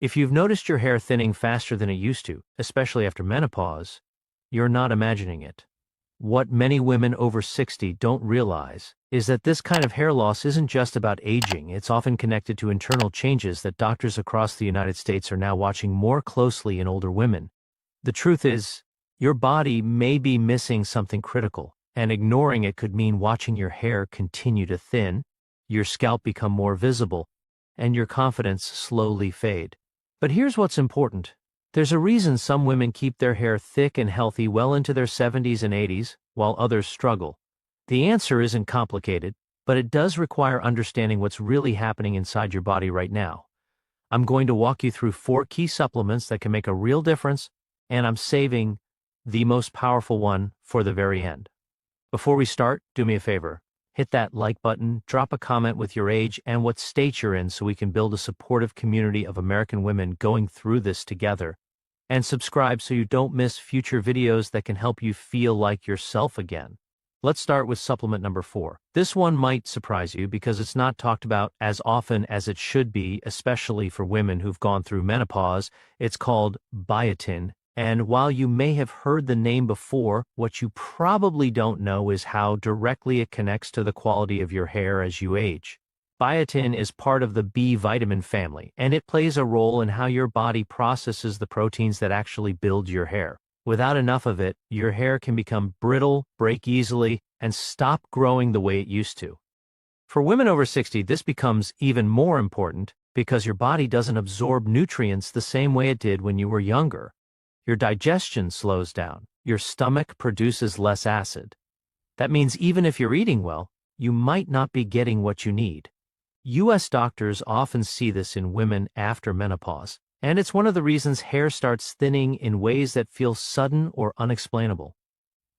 If you've noticed your hair thinning faster than it used to, especially after menopause, you're not imagining it. What many women over 60 don't realize is that this kind of hair loss isn't just about aging, it's often connected to internal changes that doctors across the United States are now watching more closely in older women. The truth is, your body may be missing something critical, and ignoring it could mean watching your hair continue to thin, your scalp become more visible, and your confidence slowly fade. But here's what's important. There's a reason some women keep their hair thick and healthy well into their 70s and 80s, while others struggle. The answer isn't complicated, but it does require understanding what's really happening inside your body right now. I'm going to walk you through 4 key supplements that can make a real difference, and I'm saving the most powerful one for the very end. Before we start, do me a favor. Hit that like button, drop a comment with your age and what state you're in so we can build a supportive community of American women going through this together. And subscribe so you don't miss future videos that can help you feel like yourself again. Let's start with supplement number 4. This one might surprise you because it's not talked about as often as it should be, especially for women who've gone through menopause. It's called biotin. And while you may have heard the name before, what you probably don't know is how directly it connects to the quality of your hair as you age. Biotin is part of the B vitamin family, and it plays a role in how your body processes the proteins that actually build your hair. Without enough of it, your hair can become brittle, break easily, and stop growing the way it used to. For women over 60, this becomes even more important because your body doesn't absorb nutrients the same way it did when you were younger. Your digestion slows down. Your stomach produces less acid. That means even if you're eating well, you might not be getting what you need. U.S. doctors often see this in women after menopause, and it's one of the reasons hair starts thinning in ways that feel sudden or unexplainable.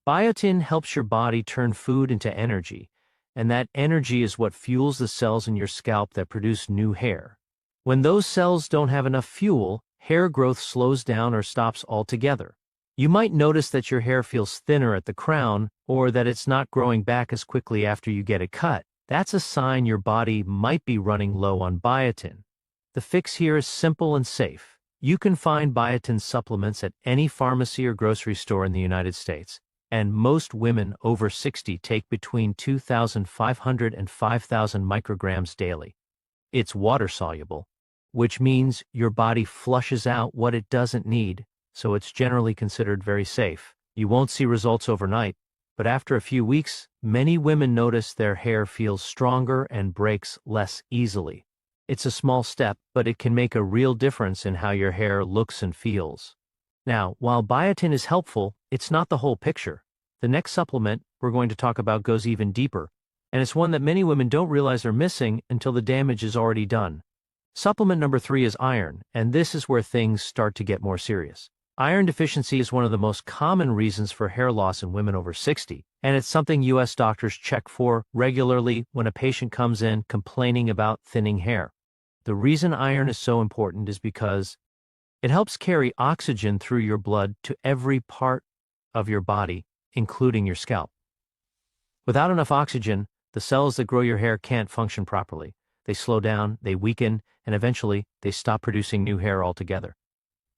Biotin helps your body turn food into energy, and that energy is what fuels the cells in your scalp that produce new hair. When those cells don't have enough fuel, hair growth slows down or stops altogether. You might notice that your hair feels thinner at the crown or that it's not growing back as quickly after you get it cut. That's a sign your body might be running low on biotin. The fix here is simple and safe. You can find biotin supplements at any pharmacy or grocery store in the United States, and most women over 60 take between 2,500 and 5,000 micrograms daily. It's water-soluble, which means your body flushes out what it doesn't need, so it's generally considered very safe. You won't see results overnight, but after a few weeks, many women notice their hair feels stronger and breaks less easily. It's a small step, but it can make a real difference in how your hair looks and feels. Now, while biotin is helpful, it's not the whole picture. The next supplement we're going to talk about goes even deeper, and it's one that many women don't realize they're missing until the damage is already done. Supplement number 3 is iron, and this is where things start to get more serious. Iron deficiency is one of the most common reasons for hair loss in women over 60, and it's something U.S. doctors check for regularly when a patient comes in complaining about thinning hair. The reason iron is so important is because it helps carry oxygen through your blood to every part of your body, including your scalp. Without enough oxygen, the cells that grow your hair can't function properly. They slow down, they weaken, and eventually they stop producing new hair altogether.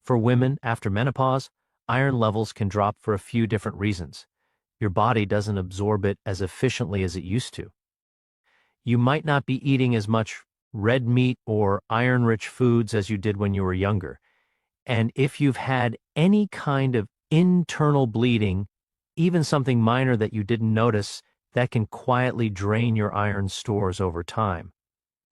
For women after menopause, iron levels can drop for a few different reasons. Your body doesn't absorb it as efficiently as it used to. You might not be eating as much red meat or iron-rich foods as you did when you were younger. And if you've had any kind of internal bleeding, even something minor that you didn't notice, that can quietly drain your iron stores over time.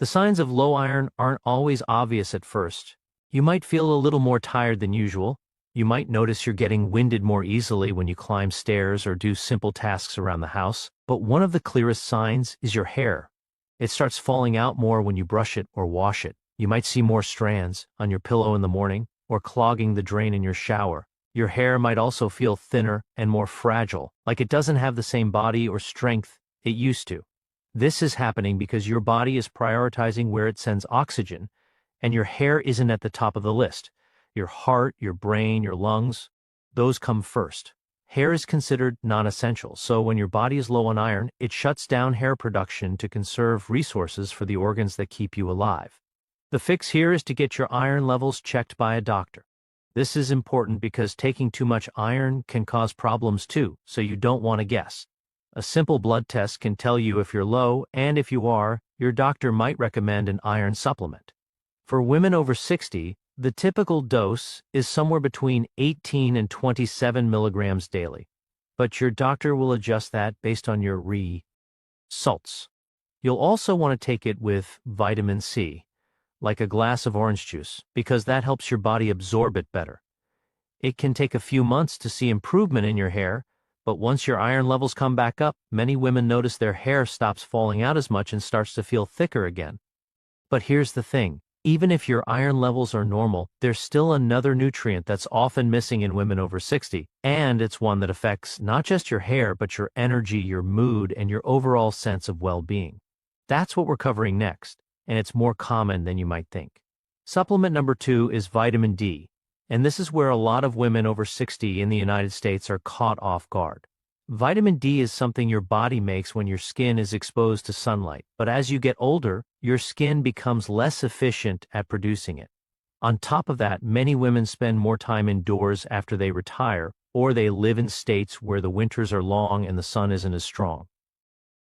The signs of low iron aren't always obvious at first. You might feel a little more tired than usual. You might notice you're getting winded more easily when you climb stairs or do simple tasks around the house. But one of the clearest signs is your hair. It starts falling out more when you brush it or wash it. You might see more strands on your pillow in the morning or clogging the drain in your shower. Your hair might also feel thinner and more fragile, like it doesn't have the same body or strength it used to. This is happening because your body is prioritizing where it sends oxygen, and your hair isn't at the top of the list. Your heart, your brain, your lungs, those come first. Hair is considered non-essential, so when your body is low on iron, it shuts down hair production to conserve resources for the organs that keep you alive. The fix here is to get your iron levels checked by a doctor. This is important because taking too much iron can cause problems too, so you don't want to guess. A simple blood test can tell you if you're low, and if you are, your doctor might recommend an iron supplement. For women over 60, the typical dose is somewhere between 18 and 27 milligrams daily, but your doctor will adjust that based on your results. You'll also want to take it with vitamin C, like a glass of orange juice, because that helps your body absorb it better. It can take a few months to see improvement in your hair, but once your iron levels come back up, many women notice their hair stops falling out as much and starts to feel thicker again. But here's the thing, even if your iron levels are normal, there's still another nutrient that's often missing in women over 60, and it's one that affects not just your hair, but your energy, your mood, and your overall sense of well-being. That's what we're covering next, and it's more common than you might think. Supplement number 2 is vitamin D, and this is where a lot of women over 60 in the United States are caught off guard. Vitamin D is something your body makes when your skin is exposed to sunlight, but as you get older, your skin becomes less efficient at producing it. On top of that, many women spend more time indoors after they retire, or they live in states where the winters are long and the sun isn't as strong.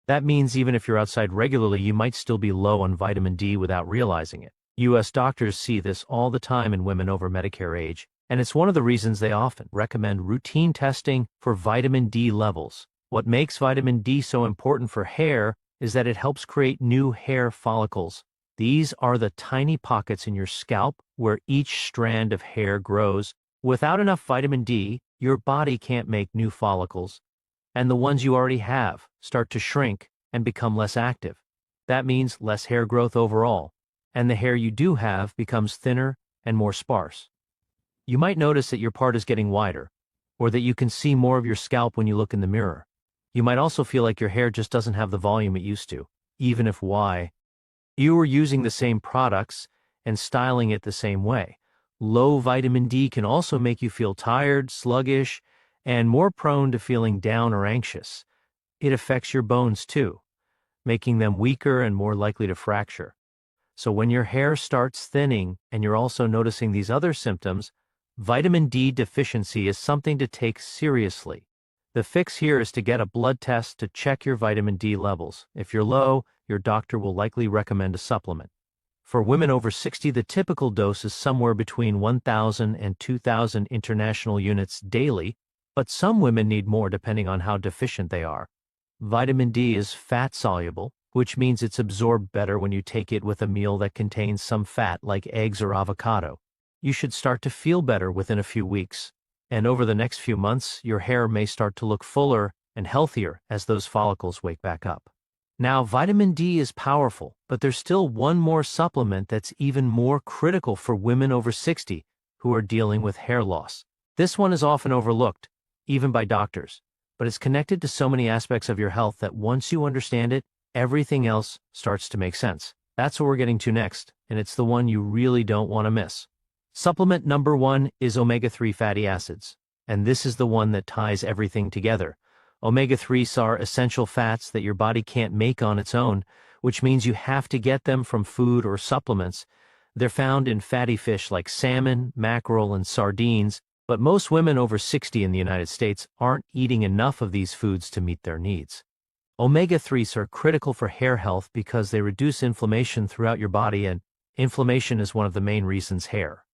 That means even if you're outside regularly, you might still be low on vitamin D without realizing it. U.S. doctors see this all the time in women over Medicare age, and it's one of the reasons they often recommend routine testing for vitamin D levels. What makes vitamin D so important for hair is that it helps create new hair follicles. These are the tiny pockets in your scalp where each strand of hair grows. Without enough vitamin D, your body can't make new follicles, and the ones you already have start to shrink and become less active. That means less hair growth overall, and the hair you do have becomes thinner and more sparse. You might notice that your part is getting wider, or that you can see more of your scalp when you look in the mirror. You might also feel like your hair just doesn't have the volume it used to, even if you are using the same products and styling it the same way. Low vitamin D can also make you feel tired, sluggish, and more prone to feeling down or anxious. It affects your bones too, making them weaker and more likely to fracture. So when your hair starts thinning and you're also noticing these other symptoms, vitamin D deficiency is something to take seriously. The fix here is to get a blood test to check your vitamin D levels. If you're low, your doctor will likely recommend a supplement. For women over 60, the typical dose is somewhere between 1,000 and 2,000 international units daily, but some women need more depending on how deficient they are. Vitamin D is fat-soluble, which means it's absorbed better when you take it with a meal that contains some fat like eggs or avocado. You should start to feel better within a few weeks, and over the next few months, your hair may start to look fuller and healthier as those follicles wake back up. Now, vitamin D is powerful, but there's still one more supplement that's even more critical for women over 60 who are dealing with hair loss. This one is often overlooked, even by doctors, but it's connected to so many aspects of your health that once you understand it, everything else starts to make sense. That's what we're getting to next, and it's the one you really don't want to miss. Supplement number 1 is omega-3 fatty acids, and this is the one that ties everything together. Omega-3s are essential fats that your body can't make on its own, which means you have to get them from food or supplements. They're found in fatty fish like salmon, mackerel, and sardines, but most women over 60 in the United States aren't eating enough of these foods to meet their needs. Omega-3s are critical for hair health because they reduce inflammation throughout your body, and inflammation is one of the main reasons hair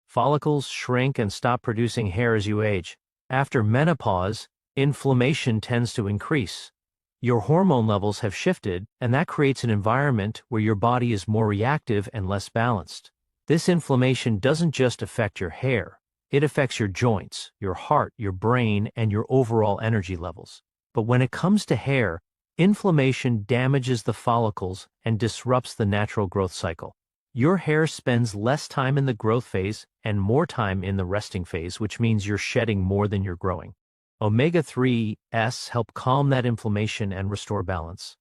follicles shrink and stop producing hair as you age. After menopause, inflammation tends to increase. Your hormone levels have shifted, and that creates an environment where your body is more reactive and less balanced. This inflammation doesn't just affect your hair, it affects your joints, your heart, your brain, and your overall energy levels. But when it comes to hair, inflammation damages the follicles and disrupts the natural growth cycle. Your hair spends less time in the growth phase and more time in the resting phase, which means you're shedding more than you're growing. Omega-3s help calm that inflammation and restore balance.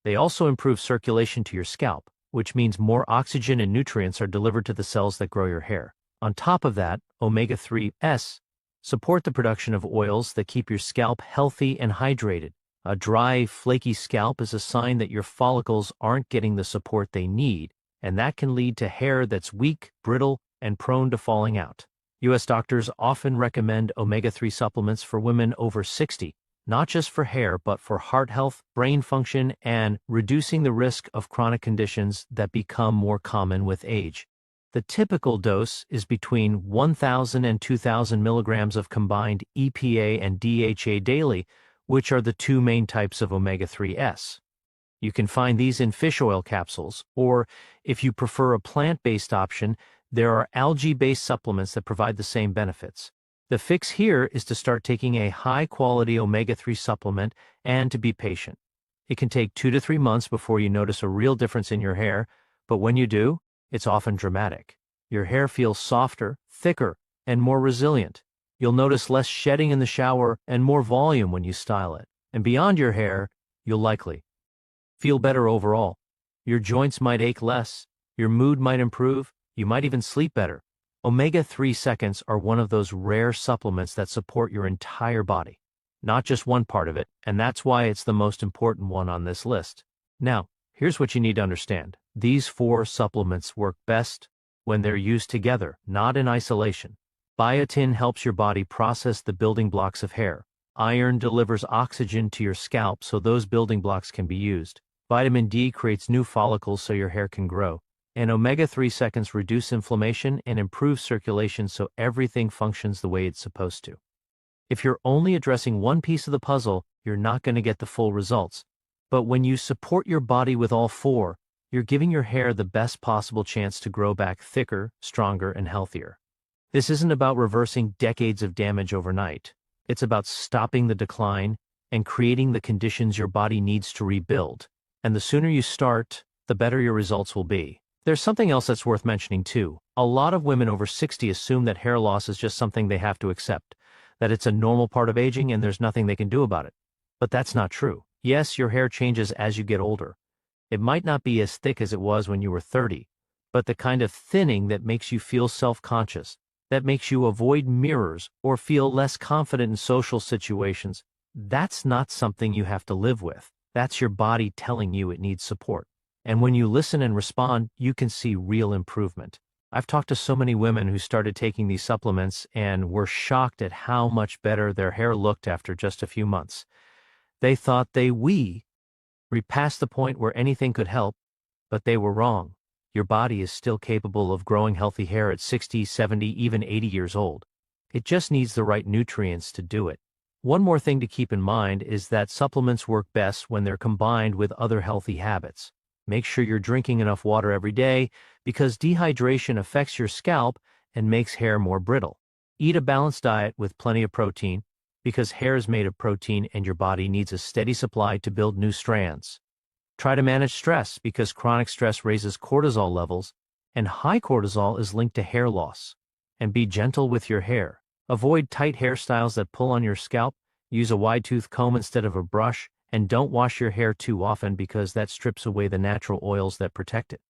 They also improve circulation to your scalp, which means more oxygen and nutrients are delivered to the cells that grow your hair. On top of that, omega-3s support the production of oils that keep your scalp healthy and hydrated. A dry, flaky scalp is a sign that your follicles aren't getting the support they need, and that can lead to hair that's weak, brittle, and prone to falling out. U.S. doctors often recommend omega-3 supplements for women over 60, not just for hair, but for heart health, brain function, and reducing the risk of chronic conditions that become more common with age. The typical dose is between 1,000 and 2,000 milligrams of combined EPA and DHA daily, which are the two main types of omega-3s. You can find these in fish oil capsules, or if you prefer a plant-based option, there are algae-based supplements that provide the same benefits. The fix here is to start taking a high-quality omega-3 supplement and to be patient. It can take 2 to 3 months before you notice a real difference in your hair, but when you do, it's often dramatic. Your hair feels softer, thicker, and more resilient. You'll notice less shedding in the shower and more volume when you style it. And beyond your hair, you'll likely feel better overall. Your joints might ache less, your mood might improve, you might even sleep better. Omega-3 seconds are one of those rare supplements that support your entire body, not just one part of it, and that's why it's the most important one on this list. Now, here's what you need to understand. These 4 supplements work best when they're used together, not in isolation. Biotin helps your body process the building blocks of hair. Iron delivers oxygen to your scalp so those building blocks can be used. Vitamin D creates new follicles so your hair can grow. And omega-3 seconds reduce inflammation and improve circulation so everything functions the way it's supposed to. If you're only addressing one piece of the puzzle, you're not going to get the full results. But when you support your body with all 4, you're giving your hair the best possible chance to grow back thicker, stronger, and healthier. This isn't about reversing decades of damage overnight. It's about stopping the decline and creating the conditions your body needs to rebuild. And the sooner you start, the better your results will be. There's something else that's worth mentioning too. A lot of women over 60 assume that hair loss is just something they have to accept, that it's a normal part of aging and there's nothing they can do about it. But that's not true. Yes, your hair changes as you get older. It might not be as thick as it was when you were 30, but the kind of thinning that makes you feel self-conscious, that makes you avoid mirrors or feel less confident in social situations, that's not something you have to live with. That's your body telling you it needs support. And when you listen and respond, you can see real improvement. I've talked to so many women who started taking these supplements and were shocked at how much better their hair looked after just a few months. They thought they past the point where anything could help, but they were wrong. Your body is still capable of growing healthy hair at 60, 70, even 80 years old. It just needs the right nutrients to do it. One more thing to keep in mind is that supplements work best when they're combined with other healthy habits. Make sure you're drinking enough water every day because dehydration affects your scalp and makes hair more brittle. Eat a balanced diet with plenty of protein because hair is made of protein and your body needs a steady supply to build new strands. Try to manage stress because chronic stress raises cortisol levels and high cortisol is linked to hair loss. And be gentle with your hair. Avoid tight hairstyles that pull on your scalp, use a wide-tooth comb instead of a brush, and don't wash your hair too often because that strips away the natural oils that protect it.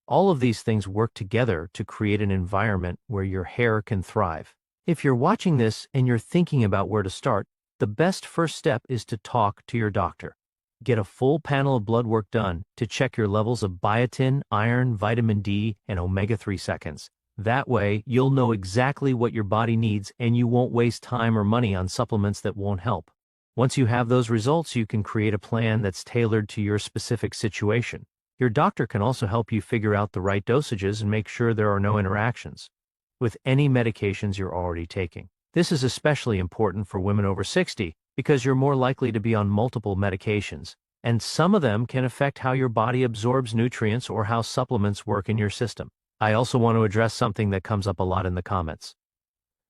All of these things work together to create an environment where your hair can thrive. If you're watching this and you're thinking about where to start, the best first step is to talk to your doctor. Get a full panel of blood work done to check your levels of biotin, iron, vitamin D, and omega-3 seconds. That way, you'll know exactly what your body needs and you won't waste time or money on supplements that won't help. Once you have those results, you can create a plan that's tailored to your specific situation. Your doctor can also help you figure out the right dosages and make sure there are no interactions with any medications you're already taking. This is especially important for women over 60 because you're more likely to be on multiple medications, and some of them can affect how your body absorbs nutrients or how supplements work in your system. I also want to address something that comes up a lot in the comments.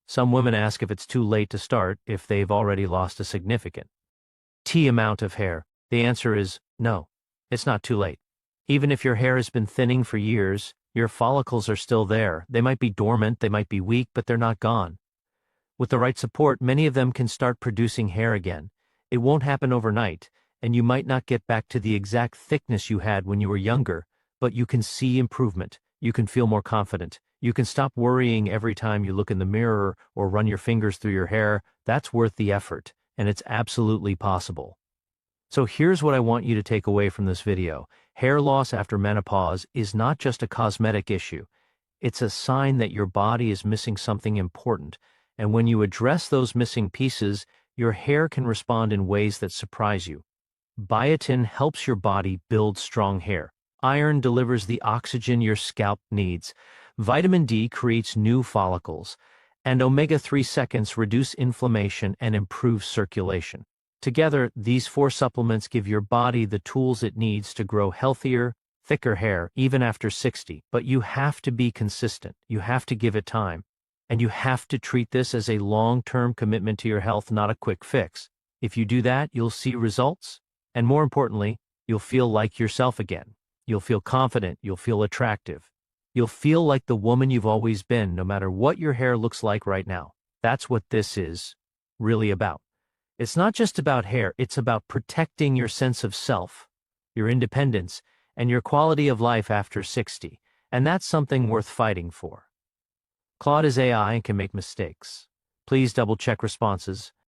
Some women ask if it's too late to start if they've already lost a significant amount of hair. The answer is no, it's not too late. Even if your hair has been thinning for years, your follicles are still there. They might be dormant, they might be weak, but they're not gone. With the right support, many of them can start producing hair again. It won't happen overnight, and you might not get back to the exact thickness you had when you were younger, but you can see improvement. You can feel more confident. You can stop worrying every time you look in the mirror or run your fingers through your hair. That's worth the effort, and it's absolutely possible. So here's what I want you to take away from this video. Hair loss after menopause is not just a cosmetic issue. It's a sign that your body is missing something important, and when you address those missing pieces, your hair can respond in ways that surprise you. Biotin helps your body build strong hair. Iron delivers the oxygen your scalp needs. Vitamin D creates new follicles, and omega-3 seconds reduce inflammation and improve circulation. Together, these 4 supplements give your body the tools it needs to grow healthier, thicker hair even after 60. But you have to be consistent. You have to give it time. And you have to treat this as a long-term commitment to your health, not a quick fix. If you do that, you'll see results. And more importantly, you'll feel like yourself again. You'll feel confident. You'll feel attractive. You'll feel like the woman you've always been, no matter what your hair looks like right now. That's what this is really about. It's not just about hair. It's about protecting your sense of self, your independence, and your quality of life after 60. And that's something worth fighting for. Claude is AI and can make mistakes. Please double-check responses.